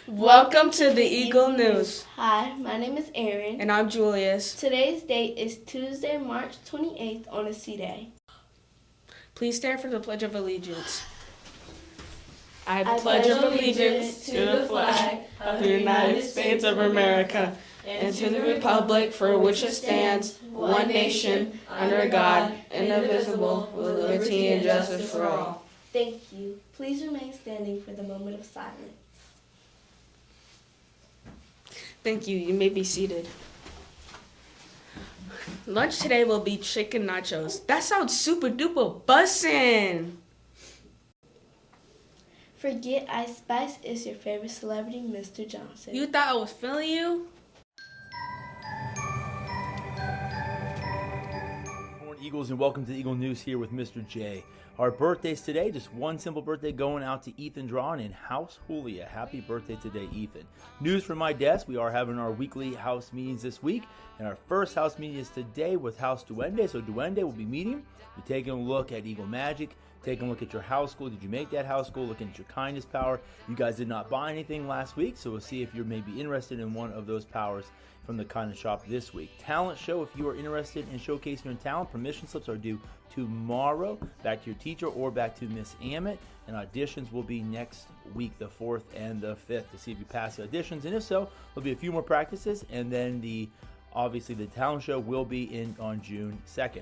Welcome to the Eagle News. Hi, my name is Erin. And I'm Julius. Today's date is Tuesday, March 28th on a C-Day. Please stand for the Pledge of Allegiance. I pledge allegiance to the flag of the United States of America and to the republic for which it stands, one nation, under God, indivisible, with liberty and justice for all. Thank you. Please remain standing for the moment of silence. Thank you. You may be seated. Lunch today will be chicken nachos. That sounds super duper bussin'. Forget Ice Spice is your favorite celebrity, Mr. Johnson. You thought I was feeling you? Good morning, Eagles, and welcome to the Eagle News here with Mr. J. Our birthdays today, just one simple birthday going out to Ethan Drawn in House Julia. Happy birthday today, Ethan. News from my desk, we are having our weekly house meetings this week, and our first house meeting is today with House Duende. So Duende will be meeting, we're taking a look at Eagle Magic, taking a look at your house goal. Did you make that house goal? Looking at your kindness power. You guys did not buy anything last week, so we'll see if you're maybe interested in one of those powers from the kindness shop this week. Talent show, if you are interested in showcasing your talent, permission slips are due tomorrow, back to your teacher or back to Miss Ammett, and auditions will be next week, the 4th and the 5th, to see if you pass the auditions, and if so, there'll be a few more practices, and then obviously the talent show will be in on June 2nd.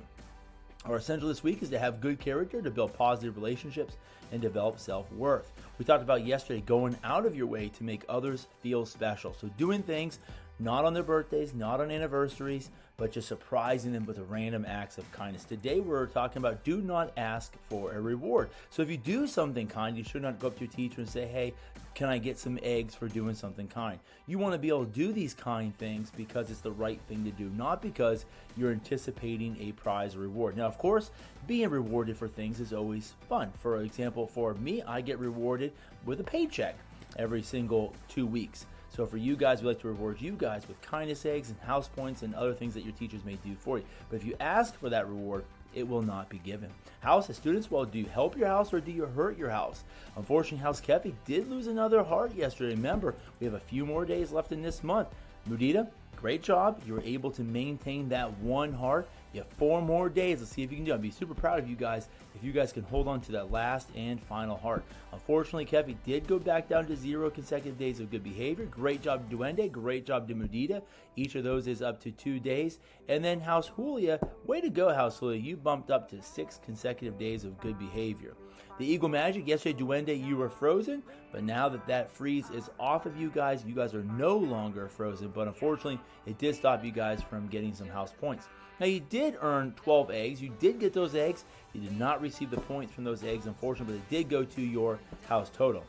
Our essential this week is to have good character, to build positive relationships, and develop self-worth. We talked about yesterday going out of your way to make others feel special. So doing things not on their birthdays, not on anniversaries, but just surprising them with random acts of kindness. Today we're talking about do not ask for a reward. So if you do something kind, you should not go up to your teacher and say, hey, can I get some eggs for doing something kind? You want to be able to do these kind things because it's the right thing to do, not because you're anticipating a prize or reward. Now, of course, being rewarded for things is always fun. For example, for me, I get rewarded with a paycheck every single 2 weeks. So for you guys, we like to reward you guys with kindness eggs and house points and other things that your teachers may do for you. But if you ask for that reward, it will not be given. House, as students, well, do you help your house or do you hurt your house? Unfortunately, House Kefi did lose another heart yesterday. Remember, we have a few more days left in this month. Mudita, great job. You were able to maintain that one heart. You have 4 more days. Let's see if you can do it. I'd be super proud of you guys if you guys can hold on to that last and final heart. Unfortunately, Kefi did go back down to 0 consecutive days of good behavior. Great job, Duende. Great job, Mudita. Each of those is up to 2 days. And then House Julia, way to go, House Julia. You bumped up to 6 consecutive days of good behavior. The Eagle Magic, yesterday, Duende, you were frozen, but now that freeze is off of you guys are no longer frozen, but unfortunately, it did stop you guys from getting some house points. Now, you did earn 12 eggs. You did get those eggs. You did not receive the points from those eggs, unfortunately, but it did go to your house total.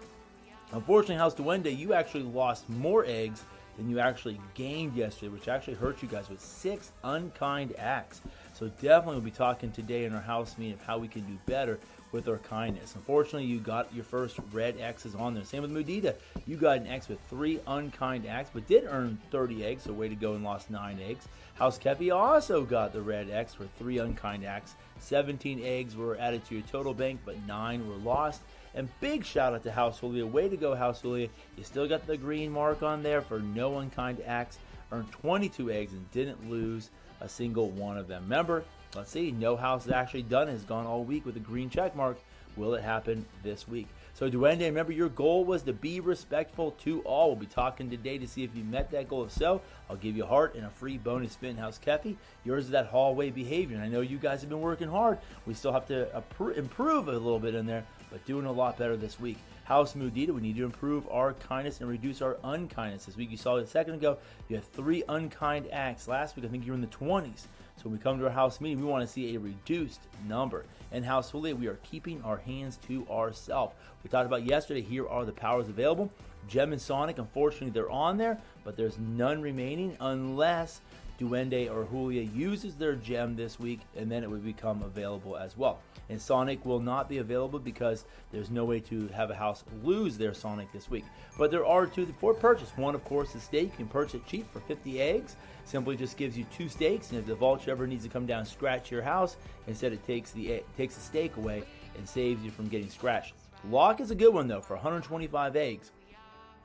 Unfortunately, House Duende, you actually lost more eggs than you actually gained yesterday, which actually hurt you guys with 6 unkind acts. So definitely we'll be talking today in our house meeting of how we can do better with our kindness. Unfortunately, you got your first red X's on there. Same with Mudita. You got an X with 3 unkind acts, but did earn 30 eggs, so way to go and lost 9 eggs. House Kepi also got the red X for 3 unkind acts. 17 eggs were added to your total bank, but 9 were lost. And big shout out to House Julia. Way to go, House Julia. You still got the green mark on there for no unkind acts. Earned 22 eggs and didn't lose a single one of them. Remember, let's see, no house has actually done it. Has gone all week with a green check mark. Will it happen this week? So Duende, remember your goal was to be respectful to all. We'll be talking today to see if you met that goal. If so, I'll give you a heart and a free bonus spin. House Kefi, yours is that hallway behavior. And I know you guys have been working hard. We still have to improve a little bit in there, but doing a lot better this week. House Mudita, we need to improve our kindness and reduce our unkindness. This week, you saw it a second ago, you had 3 unkind acts. Last week, I think you were in the 20s. So when we come to our house meeting, we want to see a reduced number. And House Julia, we are keeping our hands to ourselves. We talked about yesterday, here are the powers available. Gem and Sonic, unfortunately, they're on there, but there's none remaining unless Duende or Julia uses their gem this week, and then it would become available as well. And Sonic will not be available because there's no way to have a house lose their Sonic this week. But there are 2 for purchase. One, of course, is steak. You can purchase it cheap for 50 eggs. Simply just gives you 2 steaks, and if the vulture ever needs to come down and scratch your house, instead it takes the steak away and saves you from getting scratched. Lock is a good one, though, for 125 eggs.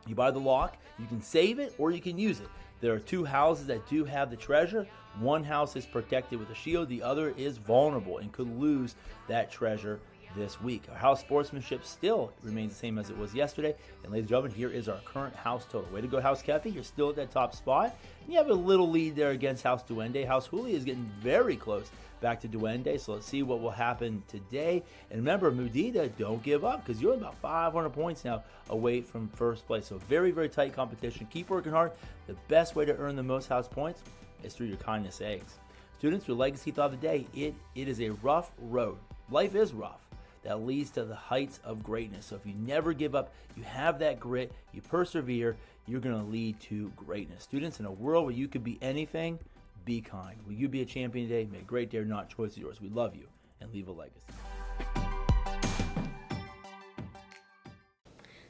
You buy the lock, you can save it or you can use it. There are 2 houses that do have the treasure. One house is protected with a shield, the other is vulnerable and could lose that treasure this week. Our house sportsmanship still remains the same as it was yesterday. And ladies and gentlemen, here is our current house total. Way to go, House Kefi. You're still at that top spot. And you have a little lead there against House Duende. House Julia is getting very close back to Duende. So let's see what will happen today. And remember, Mudita, don't give up because you're about 500 points now away from first place. So very, very tight competition. Keep working hard. The best way to earn the most house points is through your kindness eggs. Students, your legacy thought of the day, it is a rough road. Life is rough. That leads to the heights of greatness. So if you never give up, you have that grit, you persevere, you're going to lead to greatness. Students, in a world where you could be anything, be kind. Will you be a champion today? Make a great day or not. Choice is yours. We love you and leave a legacy.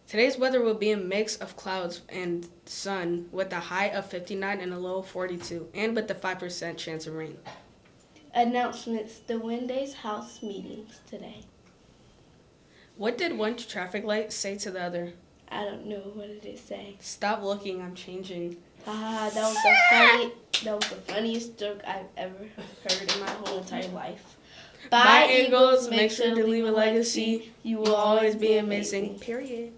Today's weather will be a mix of clouds and sun with a high of 59 and a low of 42, and with a 5% chance of rain. Announcements. The Duende's house meetings today. What did one traffic light say to the other? I don't know. What did it say? Stop looking, I'm changing. Haha, that was the funniest joke I've ever heard in my whole entire life. Bye, Eagles. Make sure to leave a legacy. You will always be amazing. Period.